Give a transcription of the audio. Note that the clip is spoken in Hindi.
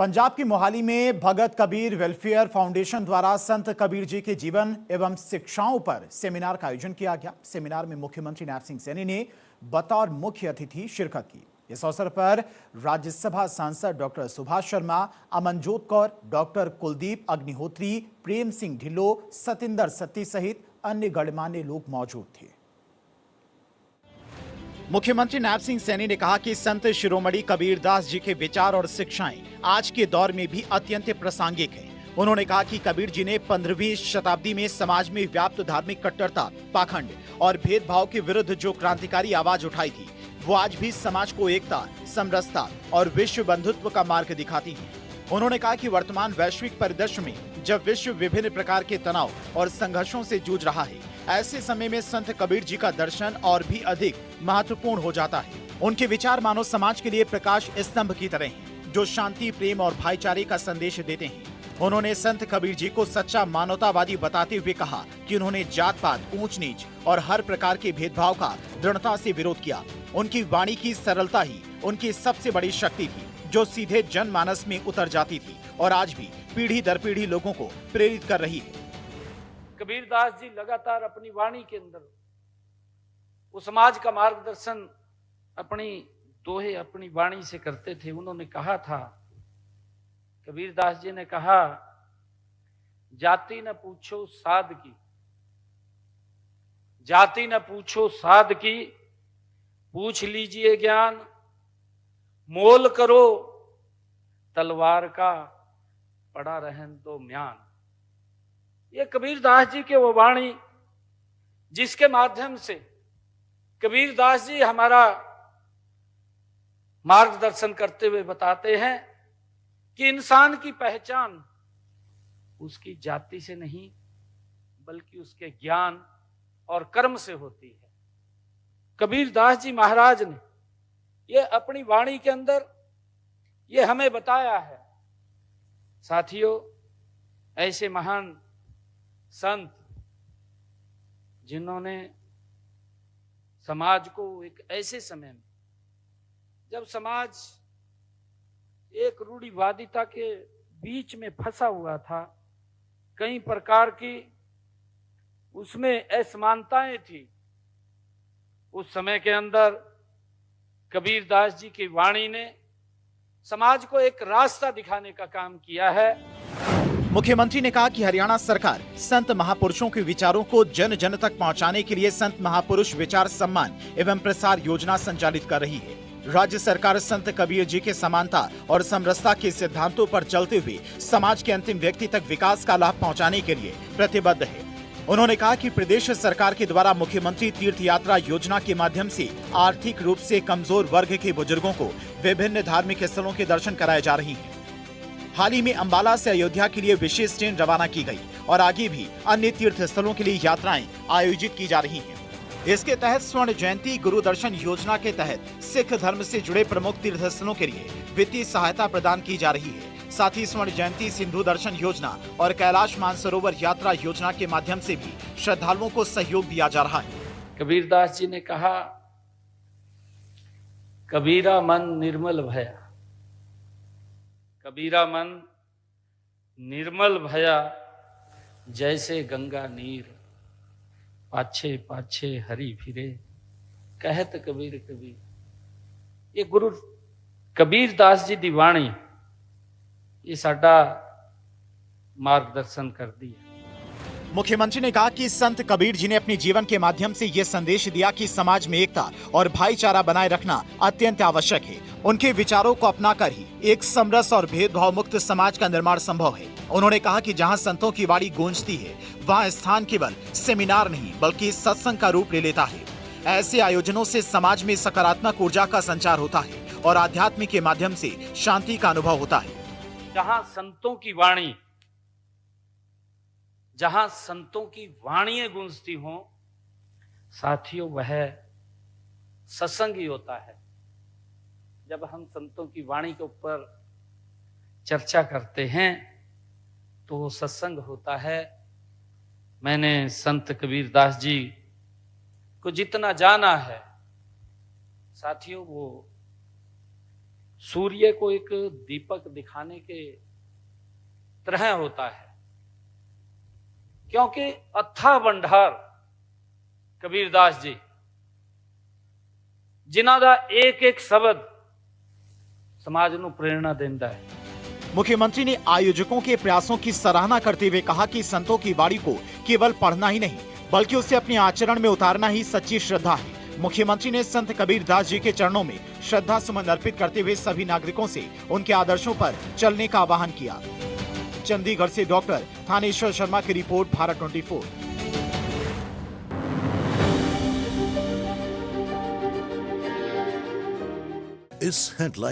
पंजाब की मोहाली में भगत कबीर वेलफेयर फाउंडेशन द्वारा संत कबीर जी के जीवन एवं शिक्षाओं पर सेमिनार का आयोजन किया गया। सेमिनार में मुख्यमंत्री नैब सिंह सैनी ने बतौर मुख्य अतिथि शिरकत की। इस अवसर पर राज्यसभा सांसद डॉक्टर सुभाष शर्मा, अमनजोत कौर, डॉक्टर कुलदीप अग्निहोत्री, प्रेम सिंह ढिल्लो, सतिंदर सत्ती सहित अन्य गणमान्य लोग मौजूद थे। मुख्यमंत्री नैब सिंह सैनी ने कहा कि संत शिरोमणि कबीरदास जी के विचार और शिक्षाएं आज के दौर में भी अत्यंत प्रासंगिक हैं। उन्होंने कहा कि कबीर जी ने 15वीं शताब्दी में समाज में व्याप्त धार्मिक कट्टरता, पाखंड और भेदभाव के विरुद्ध जो क्रांतिकारी आवाज उठाई थी, वो आज भी समाज को एकता, समरसता और विश्व बंधुत्व का मार्ग दिखाती है। उन्होंने कहा कि वर्तमान वैश्विक परिदृश्य में जब विश्व विभिन्न प्रकार के तनाव और संघर्षों से जूझ रहा है, ऐसे समय में संत कबीर जी का दर्शन और भी अधिक महत्वपूर्ण हो जाता है। उनके विचार मानव समाज के लिए प्रकाश स्तंभ की तरह हैं, जो शांति, प्रेम और भाईचारे का संदेश देते हैं। उन्होंने संत कबीर जी को सच्चा मानवतावादी बताते हुए कहा कि उन्होंने जात पात, ऊंच नीच और हर प्रकार के भेदभाव का दृढ़ता से विरोध किया। उनकी वाणी की सरलता ही उनकी सबसे बड़ी शक्ति थी, जो सीधे जनमानस में उतर जाती थी और आज भी पीढ़ी दर पीढ़ी लोगों को प्रेरित कर रही है। कबीरदास जी लगातार अपनी वाणी के अंदर वो समाज का मार्गदर्शन अपनी वाणी से करते थे। उन्होंने कहा था, कबीरदास जी ने कहा, जाति न पूछो साध की, जाति न पूछो साध की, पूछ लीजिए ज्ञान, मोल करो तलवार का, पड़ा रहन तो म्यान। ये कबीरदास जी के वो वाणी जिसके माध्यम से कबीरदास जी हमारा मार्गदर्शन करते हुए बताते हैं कि इंसान की पहचान उसकी जाति से नहीं बल्कि उसके ज्ञान और कर्म से होती है। कबीरदास जी महाराज ने ये अपनी वाणी के अंदर ये हमें बताया है। साथियों, ऐसे महान संत जिन्होंने समाज को एक ऐसे समय में जब समाज एक रूढ़िवादिता के बीच में फंसा हुआ था, कई प्रकार की उसमें असमानताएं थी, उस समय के अंदर कबीरदास जी की वाणी ने समाज को एक रास्ता दिखाने का काम किया है। मुख्यमंत्री ने कहा कि हरियाणा सरकार संत महापुरुषों के विचारों को जन जन तक पहुंचाने के लिए संत महापुरुष विचार सम्मान एवं प्रसार योजना संचालित कर रही है। राज्य सरकार संत कबीर जी के समानता और समरसता के सिद्धांतों पर चलते हुए समाज के अंतिम व्यक्ति तक विकास का लाभ पहुंचाने के लिए प्रतिबद्ध है। उन्होंने कहा कि प्रदेश सरकार के द्वारा मुख्यमंत्री तीर्थ यात्रा योजना के माध्यम से आर्थिक रूप से कमजोर वर्ग के बुजुर्गों को विभिन्न धार्मिक स्थलों के दर्शन कराए जा रही हैं। हाल ही में अंबाला से अयोध्या के लिए विशेष ट्रेन रवाना की गई और आगे भी अन्य तीर्थ स्थलों के लिए यात्राएं आयोजित की जा रही हैं। इसके तहत स्वर्ण जयंती गुरु दर्शन योजना के तहत सिख धर्म से जुड़े प्रमुख तीर्थ स्थलों के लिए वित्तीय सहायता प्रदान की जा रही है। साथ ही स्वर्ण जयंती सिंधु दर्शन योजना और कैलाश मानसरोवर यात्रा योजना के माध्यम से भी श्रद्धालुओं को सहयोग दिया जा रहा है। कबीरदास जी ने कहा, कबीरा मन निर्मल भया, कबीरा मन निर्मल भया, जैसे गंगा नीर, पाछे पाछे हरि फिरे, कहत कबीर कबीर। ये गुरु कबीरदास जी दी वाणी ये साडा मार्गदर्शन कर दी है। मुख्यमंत्री ने कहा कि संत कबीर जी ने अपने जीवन के माध्यम से ये संदेश दिया कि समाज में एकता और भाईचारा बनाए रखना अत्यंत आवश्यक है। उनके विचारों को अपनाकर ही एक समरस और भेदभाव मुक्त समाज का निर्माण संभव है। उन्होंने कहा कि जहां संतों की वाणी गूंजती है, वहां स्थान केवल सेमिनार नहीं बल्कि सत्संग का रूप ले लेता है। ऐसे आयोजनों से समाज में सकारात्मक ऊर्जा का संचार होता है और आध्यात्म के माध्यम से शांति का अनुभव होता है। जहां संतों की वाणियां गूंजती हों, साथियों, वह सत्संग ही होता है। जब हम संतों की वाणी के ऊपर चर्चा करते हैं तो वो सत्संग होता है। मैंने संत कबीरदास जी को जितना जाना है, साथियों, वो सूर्य को एक दीपक दिखाने के तरह होता है, क्योंकि अथाह भंडार कबीरदास जी, जिन्हां दा एक एक शब्द समाज ਨੂੰ प्रेरणा देता है। मुख्यमंत्री ने आयोजकों के प्रयासों की सराहना करते हुए कहा कि संतों की वाणी को केवल पढ़ना ही नहीं बल्कि उसे अपने आचरण में उतारना ही सच्ची श्रद्धा है। मुख्यमंत्री ने संत कबीरदास जी के चरणों में श्रद्धा सुमन अर्पित करते हुए सभी नागरिकों से उनके आदर्शों पर चलने का आह्वान किया। चंडीगढ़ से डॉक्टर थानेश्वर शर्मा की रिपोर्ट, भारत 24। इस हेडलाइन